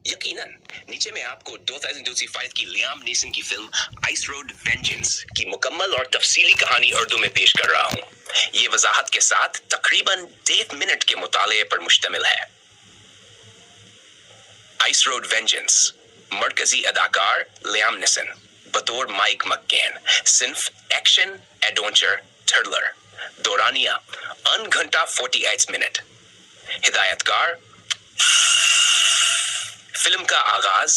यकीनन। नीचे मैं आपको 2025 की लियाम नीसन की फिल्म आइस रोड वेंजेंस की मुकम्मल और तफसीली कहानी उर्दू में पेश कर रहा हूँ। ये वजाहत के साथ तकरीबन 1.5 मिनट के मुताले पर मुश्तमिल है। आइस रोड वेंजेंस, मरकजी अदाकार लियाम नीसन, बतौर माइक मक्केन, सिन्फ एक्शन एडवेंचर थ्रिलर, दौरानिया घंटा 48 मिनट, हिदायतकार। फिल्म का आगाज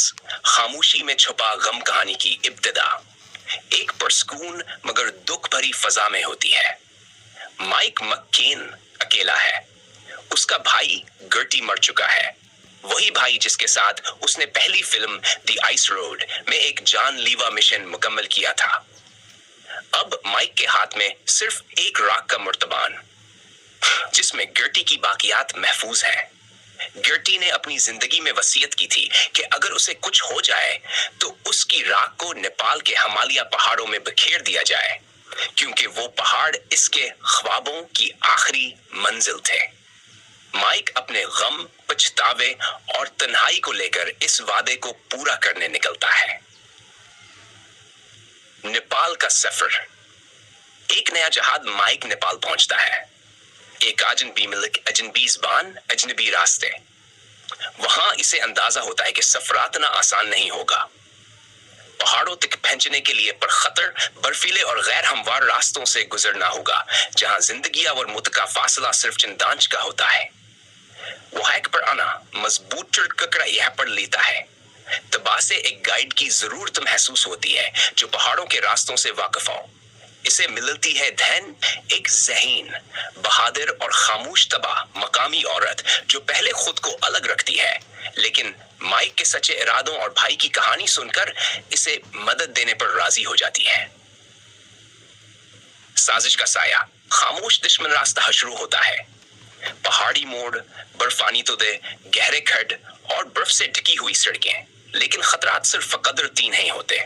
खामोशी में छुपा गम कहानी की इब्तिदा एक पुरस्कून मगर दुख भरी फजा में होती है। माइक मक्केन अकेला है। उसका भाई गर्टी मर चुका है, वही भाई जिसके साथ उसने पहली फिल्म द आइस रोड में एक जानलीवा मिशन मुकम्मल किया था। अब माइक के हाथ में सिर्फ एक राख का मुर्तबान, जिसमें गर्टी की बाकियात महफूज हैं। गर्टी ने अपनी जिंदगी में वसीयत की थी कि अगर उसे कुछ हो जाए तो उसकी राख को नेपाल के हिमालय पहाड़ों में बिखेर दिया जाए, क्योंकि वो पहाड़ इसके ख्वाबों की आखिरी मंजिल थे। माइक अपने गम, पछतावे और तन्हाई को लेकर इस वादे को पूरा करने निकलता है। नेपाल का सफर। एक नया जहाज माइक नेपाल पहुंचता है। एक अजनबी ज़बान, अजनबी रास्ते। वहां इसे अंदाजा होता है कि सफर इतना आसान नहीं होगा। पहाड़ों तक पहुंचने के लिए परखतर, बर्फीले और गैर हमवार रास्तों से गुजरना होगा, जहां जिंदगी और मौत का फासला सिर्फ चंद इंच का होता है। वो हाइक पर आना मजबूत ककड़ा यह पर लेता है। तबाह से एक गाइड की जरूरत महसूस होती है जो पहाड़ों के रास्तों से वाकिफ हो। इसे मिलती है धैन, एक ज़हीन, बहादुर और खामोश तबाह मकामी औरत जो पहले खुद को अलग रखती है, लेकिन माइक के सच्चे इरादों और भाई की कहानी सुनकर इसे मदद देने पर राजी हो जाती है। साजिश का साया। खामोश दुश्मन रास्ता शुरू होता है। पहाड़ी मोड़, बर्फानी तुदे, गहरे खड्ड और बर्फ से ढकी हुई सड़कें, लेकिन खतरात सिर्फ कदरती नहीं होते।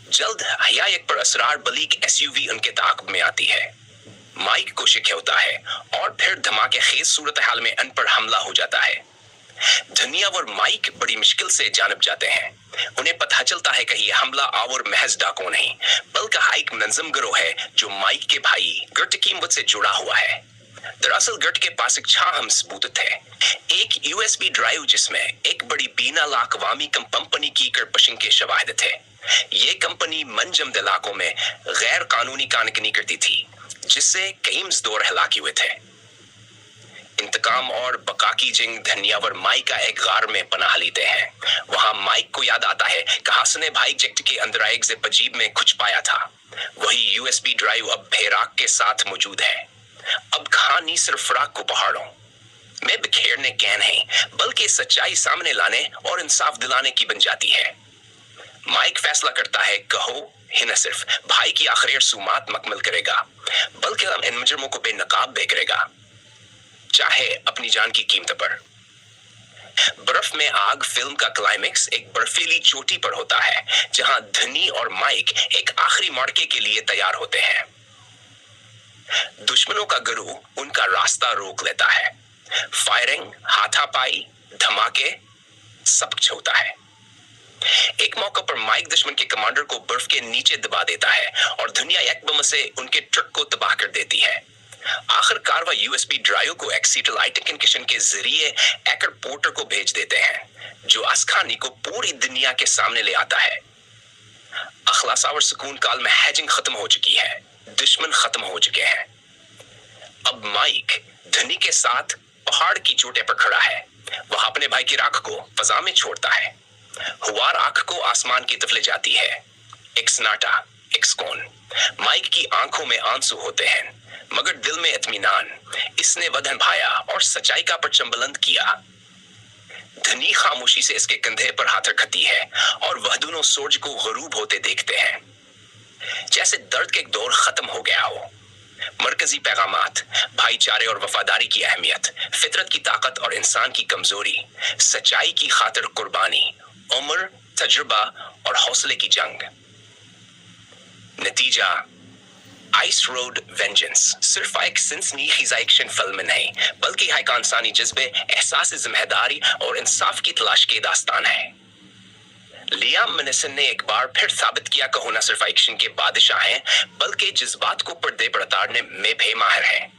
जल्द हया एक पर असरार बलीक एसयूवी उनके ताक़ब में आती है। माइक को शक होता है और फिर धमाके खेज सूरत हाल में अन पर हमला हो जाता है। धनिया और माइक बड़ी मुश्किल से जानब जाते हैं। उन्हें पता चलता है कि यह हमला आवर महज डाको नहीं, बल्कि एक मुनज़्ज़म गिरोह है जो माइक के भाई गर्ट की मदद से जुड़ा हुआ है। दरअसल गर्ट के पास एक छाहम सबूत थे, एक यूएसबी ड्राइव जिसमें एक बड़ी बीना लाकवामी कंपनी की करपशिंग के शवाहिद थे। ये कंपनी मंजम इलाकों में गैर कानूनी कानकनी करती थी, जिससे कई मजदूर हलाक हुए थे। इंतकाम और बका की जिंग धनियावर माइक का एक गार में पनाह लेते हैं। वहां माइक को याद आता है कि हसन भाई जेक्ट के अंदर एक ज़े पजीब में कुछ पाया था। वही यूएसबी ड्राइव अब भेराक के साथ मौजूद है। अब कहानी सिर्फ राख को पहाड़ों में बिखेरने के नहीं, बल्कि सच्चाई सामने लाने और इंसाफ दिलाने की बन जाती है। माइक फैसला करता है कहो ही न सिर्फ भाई की आखिरी रसूमात मुकम्मल करेगा, बल्कि हम इन मुजरमों को बेनकाब करेगा, चाहे अपनी जान की कीमत पर। बर्फ में आग फिल्म का क्लाइमेक्स एक बर्फीली चोटी पर होता है, जहां धनी और माइक एक आखिरी मार्के के लिए तैयार होते हैं। दुश्मनों का गिरोह उनका रास्ता रोक लेता है। फायरिंग, हाथापाई, धमाके, सब कुछ होता है। एक मौके पर माइक दुश्मन के कमांडर को बर्फ के नीचे दबा देता है और दुनिया एक बम से उनके ट्रक को तबाह कर देती है। आखिरकार वह यूएसबी ड्राइव को एक्सीटलाइटिकन के जरिए एकर पोर्टर को भेज देते हैं, जो आसखानी को पूरी दुनिया के सामने ले आता है। अखलासा और सुकून काल में हैजिंग खत्म हो चुकी है, दुश्मन खत्म हो चुके हैं। अब माइक धनी के साथ पहाड़ की चोटी पर खड़ा है। वह अपने भाई की राख को फजा में छोड़ता है। हुआ राख को आसमान की तरफ ले जाती है। एक सन्नाटा, एक सुकून। माइक की आंखों में आंसू होते हैं, मगर दिल में इत्मीनान। इसने वतन भाया और सच्चाई का परचम बुलंद किया। धनी खामोशी से इसके कंधे पर हाथ रखती है और वह दोनों सूरज को गरूब होते देखते हैं, जैसे दर्द के एक दौर खत्म हो गया हो। मरकजी पैगामात, भाईचारे और वफादारी की अहमियत, फितरत की ताकत और इंसान की कमजोरी, सच्चाई की खातिर कुर्बानी, उम्र, तजुर्बा और हौसले की जंग। नतीजा आइस रोड वेंजेंस सिर्फ एक सनसनी खिजा एक्शन फिल्म नहीं बल्कि एक इंसानी जज्बे, एहसास जिम्मेदारी और इंसाफ की तलाश की दास्तान है। लियाम निसन ने एक बार फिर साबित किया कि वो न सिर्फ एक्शन के बादशाह हैं बल्कि जज्बात को पर्दे पर उतारने में भी माहिर हैं।